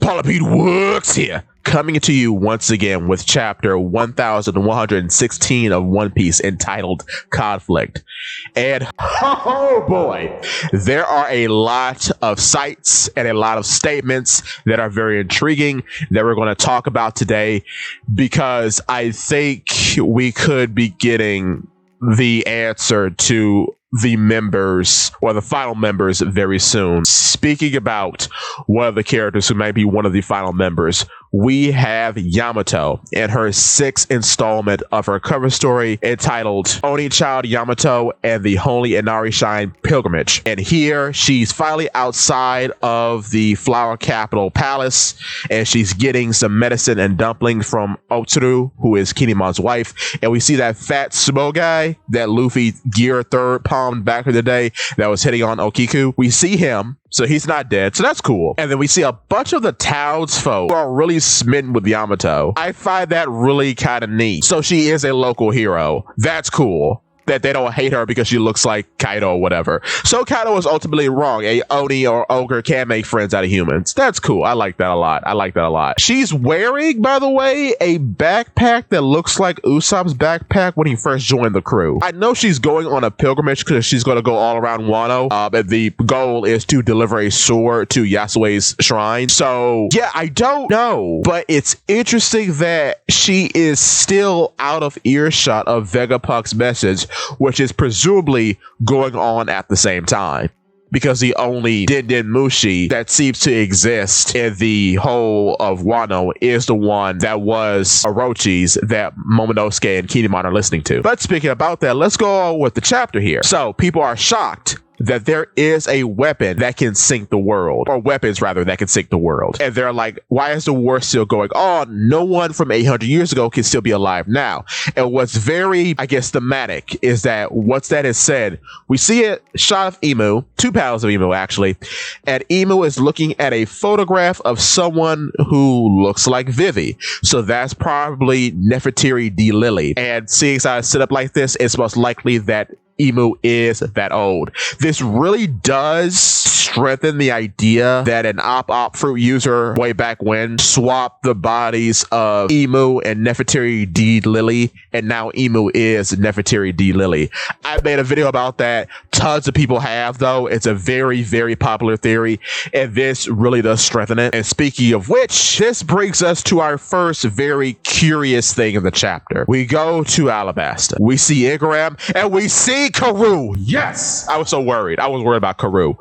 Paula Pete Works here, coming to you once again with chapter 1116 of One Piece, entitled Conflict. And oh boy, there are a lot of sites and a lot of statements that are very intriguing that we're going to talk about today, because I think we could be getting the answer to the members, or the final members, very soon. Speaking about one of the characters who might be one of the final members, we have Yamato in her 6th installment of her cover story entitled Oni Child Yamato and the Holy Inari Shrine Pilgrimage. And here she's finally outside of the Flower Capital Palace, and she's getting some medicine and dumplings from Otsuru, who is Kinemon's wife. And we see that fat sumo guy that Luffy Gear third palmed back in the day that was hitting on Okiku. We see him, so he's not dead, so that's cool. And then we see a bunch of the townsfolk who are really smitten with Yamato. I find that really kind of neat. So she is a local hero. That's cool. That they don't hate her because she looks like Kaido or whatever. So Kaido is ultimately wrong. A Oni or ogre can make friends out of humans. That's cool. I like that a lot. She's wearing, by the way, a backpack that looks like Usopp's backpack when he first joined the crew. I know she's going on a pilgrimage because she's going to go all around Wano. And the goal is to deliver a sword to Yasue's shrine. So yeah, I don't know. But it's interesting that she is still out of earshot of Vegapunk's message, which is presumably going on at the same time, because the only Den Den Mushi that seems to exist in the whole of Wano is the one that was Orochi's that Momonosuke and Kinemon are listening to. But speaking about that, let's go on with the chapter here. So people are shocked that there is a weapon that can sink the world, or weapons rather, that can sink the world. And they're like, why is the war still going on? No one from 800 years ago can still be alive now. And what's very, I guess, thematic is that once that is said, we see a shot of Imu, 2 panels of Imu actually, and Imu is looking at a photograph of someone who looks like Vivi. So that's probably Nefertiti D. Lily. And seeing as I set up like this, it's most likely that Imu is that old. This really does strengthen the idea that an Op Fruit user way back when swapped the bodies of Imu and Nefertiti D. Lily, and now Imu is Nefertiti D. Lily. I made a video about that. Tons of people have, though. It's a very, very popular theory, and this really does strengthen it. And speaking of which, this brings us to our first very curious thing in the chapter. We go to Alabasta. We see Igaram, and we see Karoo. Yes! I was so worried. I was worried about Karoo.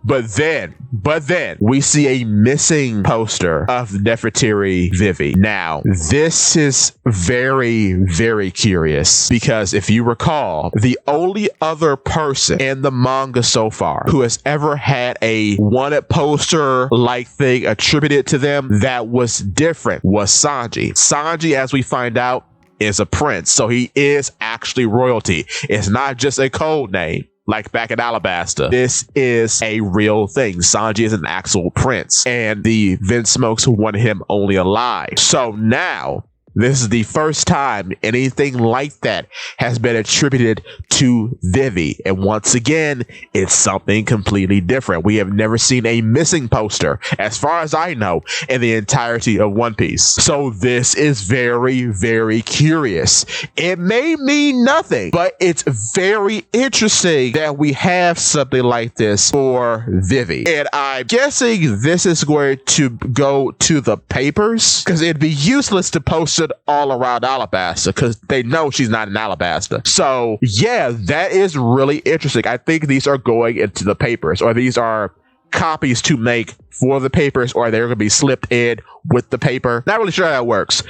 But then we see a missing poster of Nefertiti Vivi. Now, this is very, very curious, because if you recall, the only other person in the manga so far who has ever had a wanted poster like thing attributed to them that was different was Sanji. Sanji, as we find out, is a prince, so he is actually royalty. It's not just a code name like back in Alabasta. This is a real thing. Sanji is an actual prince, and the Vinsmokes want him only alive. So now, this is the first time anything like that has been attributed to Vivi. And once again, it's something completely different. We have never seen a missing poster, as far as I know, in the entirety of One Piece. So this is very, very curious. It may mean nothing, but it's very interesting that we have something like this for Vivi. And I'm guessing this is going to go to the papers, because it'd be useless to post it all around Alabasta, because they know she's not in Alabasta. So yeah, that is really interesting. I think these are going into the papers, or these are copies to make for the papers, or they're going to be slipped in with the paper. Not really sure how that works,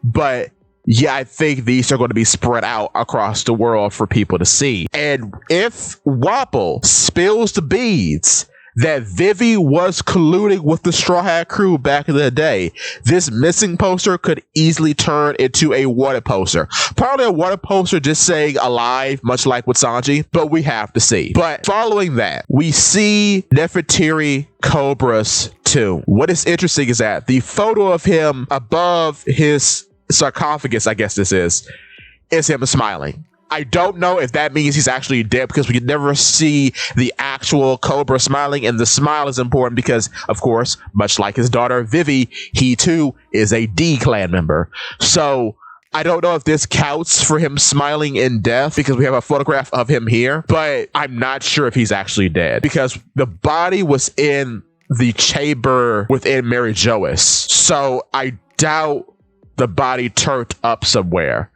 but yeah, I think these are going to be spread out across the world for people to see. And if Wapol spills the beads that Vivi was colluding with the Straw Hat crew back in the day, this missing poster could easily turn into a wanted poster. Probably a wanted poster just saying alive, much like with Sanji, but we have to see. But following that, we see Nefertiti Cobra's tomb. What is interesting is that the photo of him above his sarcophagus, I guess this is him smiling. I don't know if that means he's actually dead, because we can never see the actual actual Cobra smiling, and the smile is important because, of course, much like his daughter Vivi, he too is a D clan member. So I don't know if this counts for him smiling in death because we have a photograph of him here, but I'm not sure if he's actually dead because the body was in the chamber within Mary Joas. So I doubt the body turned up somewhere.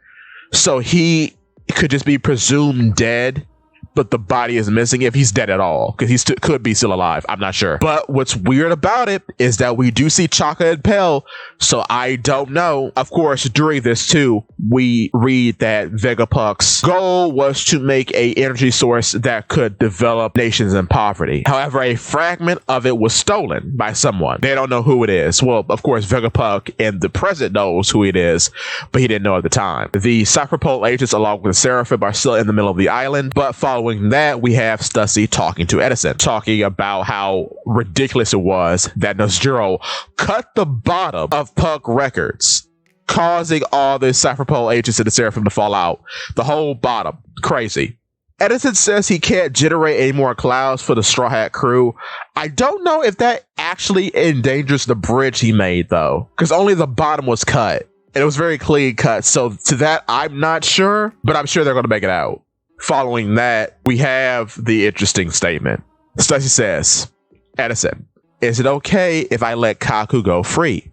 So he could just be presumed dead, but the body is missing if he's dead at all, because he could be still alive. I'm not sure. But what's weird about it is that we do see Chaka and Pell, so I don't know. Of course, during this too, we read that Vegapunk's goal was to make a energy source that could develop nations in poverty. However, a fragment of it was stolen by someone. They don't know who it is. Well, of course, Vegapunk in the present knows who it is, but he didn't know at the time. The Cypherpole agents, along with Seraphim, are still in the middle of the island, but following that, we have Stussy talking to Edison, talking about how ridiculous it was that Nezjuro cut the bottom of Punk Records, causing all the Cypherpole agents and the Seraphim to fall out. The whole bottom. Crazy. Edison says he can't generate any more clouds for the Straw Hat crew. I don't know if that actually endangers the bridge he made, though, because only the bottom was cut. And it was very clean cut. So to that, I'm not sure, but I'm sure they're going to make it out. Following that, we have the interesting statement. Stussy says, Edison, is it okay if I let Kaku go free?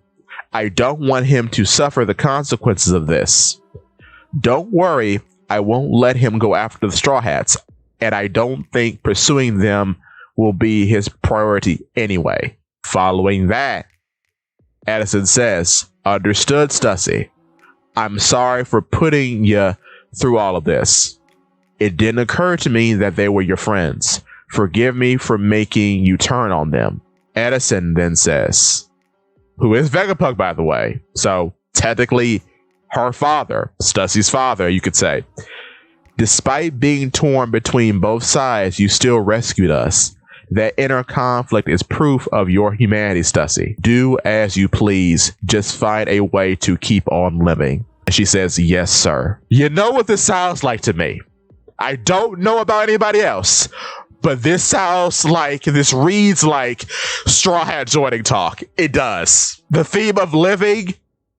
I don't want him to suffer the consequences of this. Don't worry, I won't let him go after the Straw Hats, and I don't think pursuing them will be his priority anyway. Following that, Edison says, understood, Stussy. I'm sorry for putting you through all of this. It didn't occur to me that they were your friends. Forgive me for making you turn on them. Edison then says, who is Vegapunk, by the way. So technically her father, Stussy's father, you could say. Despite being torn between both sides, you still rescued us. That inner conflict is proof of your humanity, Stussy. Do as you please. Just find a way to keep on living. She says, yes, sir. You know what this sounds like to me. I don't know about anybody else, but this reads like Straw Hat joining talk. It does. The theme of living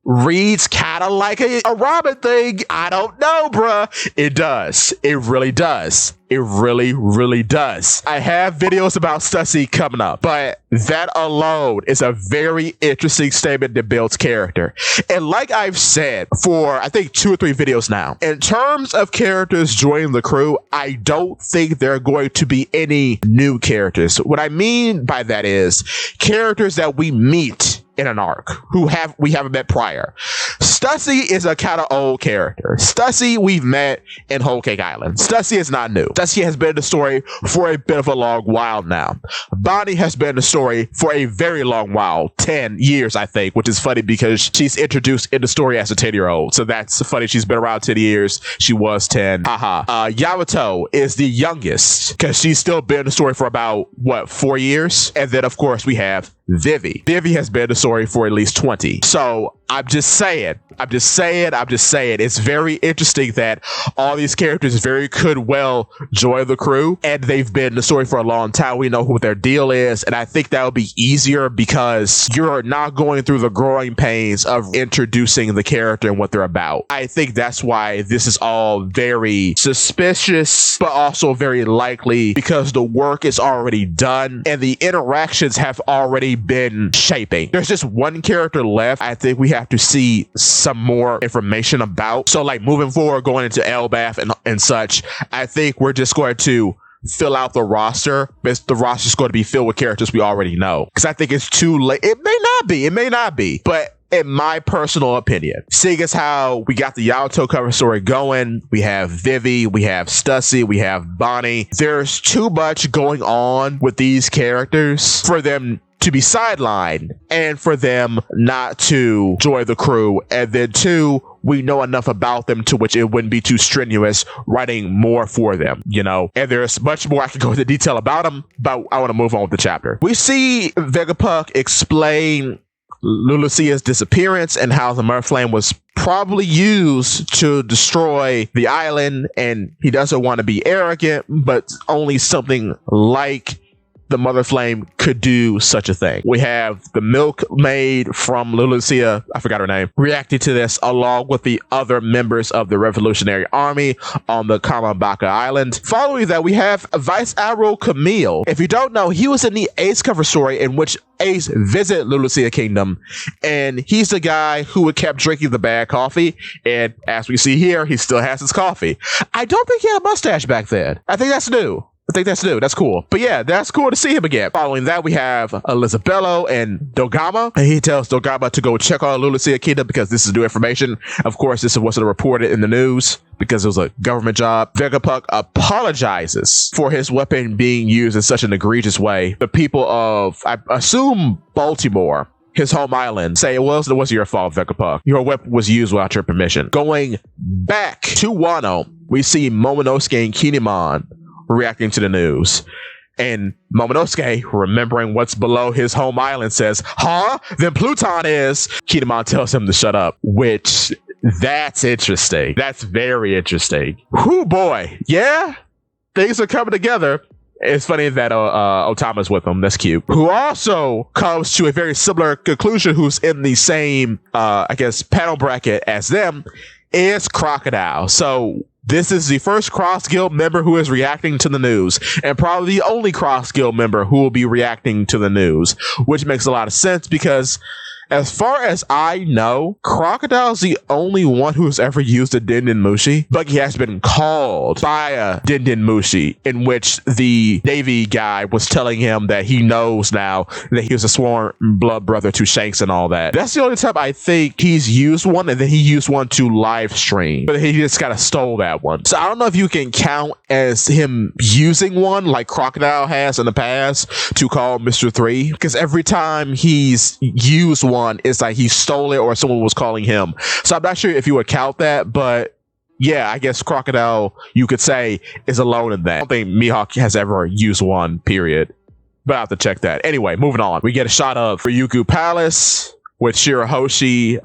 reads kind of like a ramen thing. I don't know, bruh. It does. It really does. It really, really does. I have videos about Stussy coming up, but that alone is a very interesting statement that builds character. And like I've said for, I think, 2 or 3 videos now, in terms of characters joining the crew, I don't think there are going to be any new characters. What I mean by that is characters that we meet in an arc we haven't met prior. Stussy is a kind of old character. Stussy we've met in Whole Cake Island. Stussy is not new. Stussy has been in the story for a bit of a long while now. Bonnie has been in the story for a very long while, 10 years, I think, which is funny because she's introduced in the story as a 10-year-old. So that's funny. She's been around 10 years. She was 10. Haha. Yamato is the youngest because she's still been in the story for about, 4 years? And then, of course, we have Vivi. Vivi has been in the story for at least 20. So I'm just saying. It's very interesting that all these characters very could well join the crew, and they've been in the story for a long time. We know who their deal is, and I think that would be easier because you're not going through the growing pains of introducing the character and what they're about. I think that's why this is all very suspicious, but also very likely because the work is already done and the interactions have already been shaping. There's just one character left I think we have to see some more information about. So like moving forward, going into Elbaf and such, I think we're just going to fill out the roster. The roster is going to be filled with characters we already know. Because I think it's too late. It may not be. But in my personal opinion, seeing as how we got the Yamato cover story going, we have Vivi, we have Stussy, we have Bonnie. There's too much going on with these characters for them to be sidelined and for them not to join the crew. And then 2, we know enough about them to which it wouldn't be too strenuous writing more for them, And there's much more I can go into detail about them, but I want to move on with the chapter. We see Vegapunk explain Lulucia's disappearance and how the Murflame was probably used to destroy the island, and he doesn't want to be arrogant, but only something like the Mother Flame could do such a thing. We have the milkmaid from Lulusia, I forgot her name, reacting to this along with the other members of the Revolutionary Army on the Kamabaka Island. Following that, we have Vice Admiral Camille. If you don't know, he was in the Ace cover story in which Ace visit Lulusia Kingdom, and he's the guy who kept drinking the bad coffee, and as we see here, he still has his coffee. I don't think he had a mustache back then. I think that's new. That's cool. But yeah, that's cool to see him again. Following that, we have Elizabello and Dogama. And he tells Dogama to go check on Lulusia Kingdom because this is new information. Of course, this wasn't reported in the news because it was a government job. Vegapunk apologizes for his weapon being used in such an egregious way. The people of, I assume, Baltimore, his home island, say, well, it wasn't your fault, Vegapunk. Your weapon was used without your permission. Going back to Wano, we see Momonosuke and Kinemon reacting to the news. And Momonosuke, remembering what's below his home island, says, huh? Then Pluton is. Kinemon tells him to shut up, which, that's interesting. That's very interesting. Whoo boy. Yeah, things are coming together. It's funny that Otama's with him. That's cute. Who also comes to a very similar conclusion, who's in the same, I guess, panel bracket as them, is Crocodile. So this is the first Cross Guild member who is reacting to the news, and probably the only Cross Guild member who will be reacting to the news, which makes a lot of sense because, as far as I know, Crocodile's the only one who's ever used a Denden Mushi, but he has been called by a Denden Mushi, in which the Navy guy was telling him that he knows now that he was a sworn blood brother to Shanks and all that. That's the only time I think he's used one, and then he used one to live stream, but he just kind of stole that one. So I don't know if you can count as him using one like Crocodile has in the past to call Mr. 3, because every time he's used one, it's like he stole it or someone was calling him. So I'm not sure if you would count that, but yeah, I guess Crocodile, you could say, is alone in that. I don't think Mihawk has ever used one, period. But I have to check that. Anyway, moving on. We get a shot of Ryukyu Palace with Shirahoshi,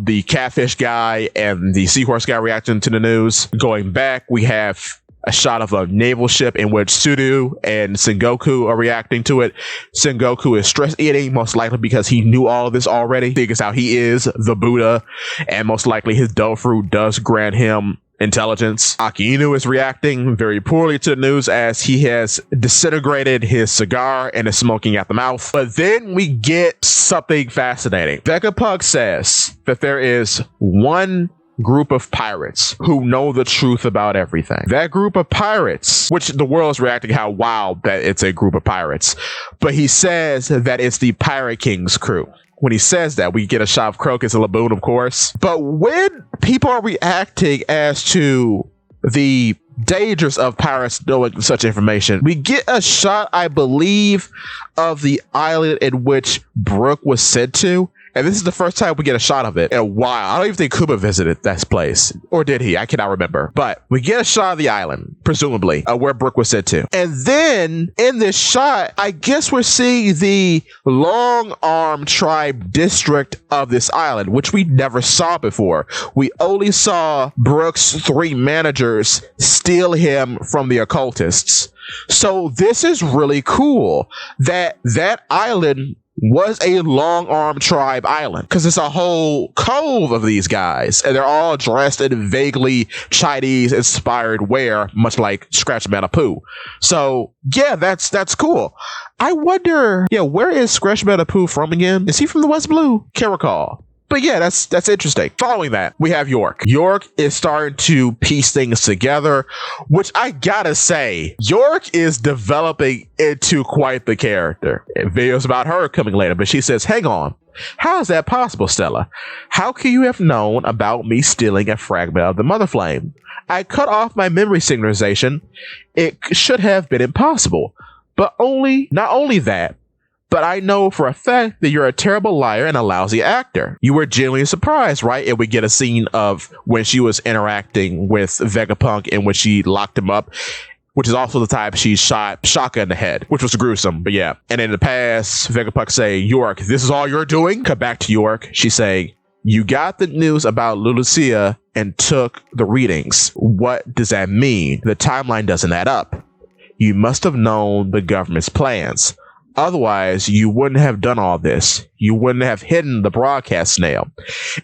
the catfish guy, and the seahorse guy reacting to the news. Going back, we have a shot of a naval ship in which Sudo and Sengoku are reacting to it. Sengoku is stress eating, most likely because he knew all of this already. Figures out he is the Buddha, and most likely his Dofru does grant him intelligence. Aki Inu is reacting very poorly to the news as he has disintegrated his cigar and is smoking at the mouth. But then we get something fascinating. Vegapunk says that there is one group of pirates who know the truth about everything. That group of pirates, which the world is reacting how wild that it's a group of pirates, but he says that it's the Pirate King's crew. When he says that, we get a shot of Crocus and Laboon, of course. But when people are reacting as to the dangers of pirates knowing such information, we get a shot, I believe, of the island in which Brook was sent to. And this is the first time we get a shot of it in a while. I don't even think Kuba visited that place. Or did he? I cannot remember. But we get a shot of the island, presumably, where Brook was sent to. And then, in this shot, I guess we're seeing the Long Arm Tribe district of this island, which we never saw before. We only saw Brook's 3 managers steal him from the occultists. So this is really cool that that island was a Long Arm Tribe island, because it's a whole cove of these guys, and they're all dressed in vaguely Chinese inspired wear, much like Scratch Manapoo. So yeah, that's cool. I wonder, where is Scratch Manapoo from again? Is he from the West Blue? Can't recall. But yeah, that's interesting. Following that, we have York. York is starting to piece things together, which I gotta say, York is developing into quite the character. Videos about her coming later, but she says, hang on. How is that possible, Stella? How can you have known about me stealing a fragment of the Mother Flame? I cut off my memory synchronization. It should have been impossible. But not only that, but I know for a fact that you're a terrible liar and a lousy actor. You were genuinely surprised, right? And we get a scene of when she was interacting with Vegapunk in which she locked him up, which is also the time she shot Shaka in the head, which was gruesome, but yeah. And in the past, Vegapunk say, York, this is all you're doing? Cut back to York. She's saying, You got the news about Lucia and took the readings. What does that mean? The timeline doesn't add up. You must have known the government's plans. Otherwise, you wouldn't have done all this. You wouldn't have hidden the broadcast snail.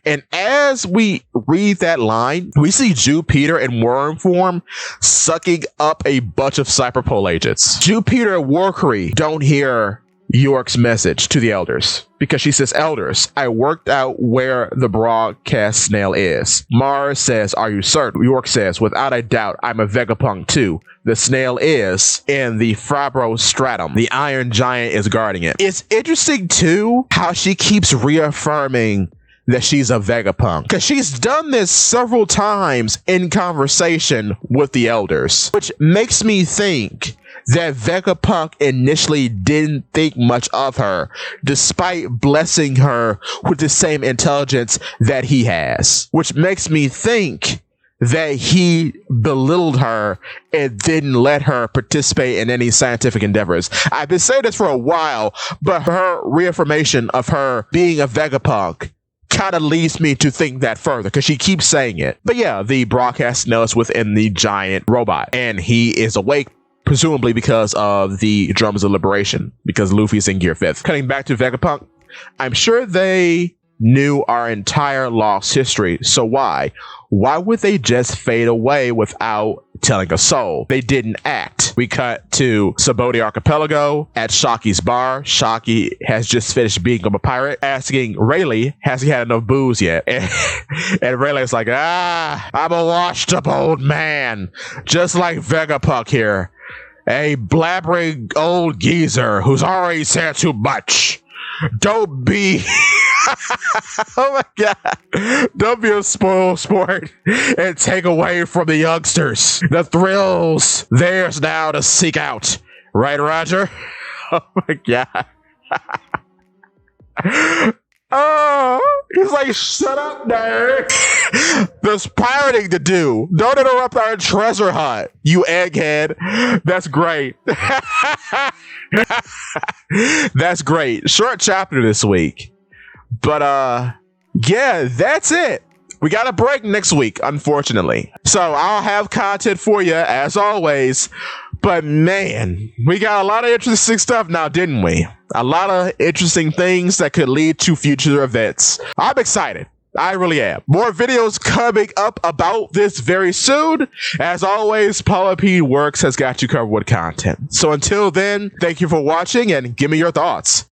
And as we read that line, we see Jupiter in worm form sucking up a bunch of Cyberpol agents. Jupiter and Warcry don't hear York's message to the elders because she says, "Elders, I worked out where the broadcast snail is." Mars says, "Are you certain?" York says, "Without a doubt, I'm a Vegapunk too. The snail is in the Fibrostratum. The Iron Giant is guarding it." It's interesting too how she keeps reaffirming that she's a Vegapunk, because she's done this several times in conversation with the elders, which makes me think that Vegapunk initially didn't think much of her, despite blessing her with the same intelligence that he has, which makes me think that he belittled her and didn't let her participate in any scientific endeavors. I've been saying this for a while, but her reaffirmation of her being a Vegapunk kind of leads me to think that further, because she keeps saying it. But yeah, the broadcast snail is within the giant robot, and he is awake, presumably because of the Drums of Liberation, because Luffy's in Gear 5th. Cutting back to Vegapunk, I'm sure they knew our entire lost history, so why would they just fade away without telling a soul? They didn't act. We cut to Sabaody Archipelago at Shaki's bar. Shaki has just finished being a pirate, asking Rayleigh, has he had enough booze yet? And Rayleigh's like, I'm a washed up old man, just like Vegapunk here, a blabbering old geezer who's already said too much. Don't be oh my god, don't be a spoiled sport and take away from the youngsters the thrills theirs now to seek out, right, Roger? Oh my god. Oh, he's like, shut up, nerd. There's pirating to do. Don't interrupt our treasure hunt, you egghead. That's great. That's great. Short chapter this week. But yeah, that's it. We got a break next week, unfortunately. So I'll have content for you as always. But man, we got a lot of interesting stuff now, didn't we? A lot of interesting things that could lead to future events. I'm excited. I really am. More videos coming up about this very soon. As always, Paula P Works has got you covered with content. So until then, thank you for watching and give me your thoughts.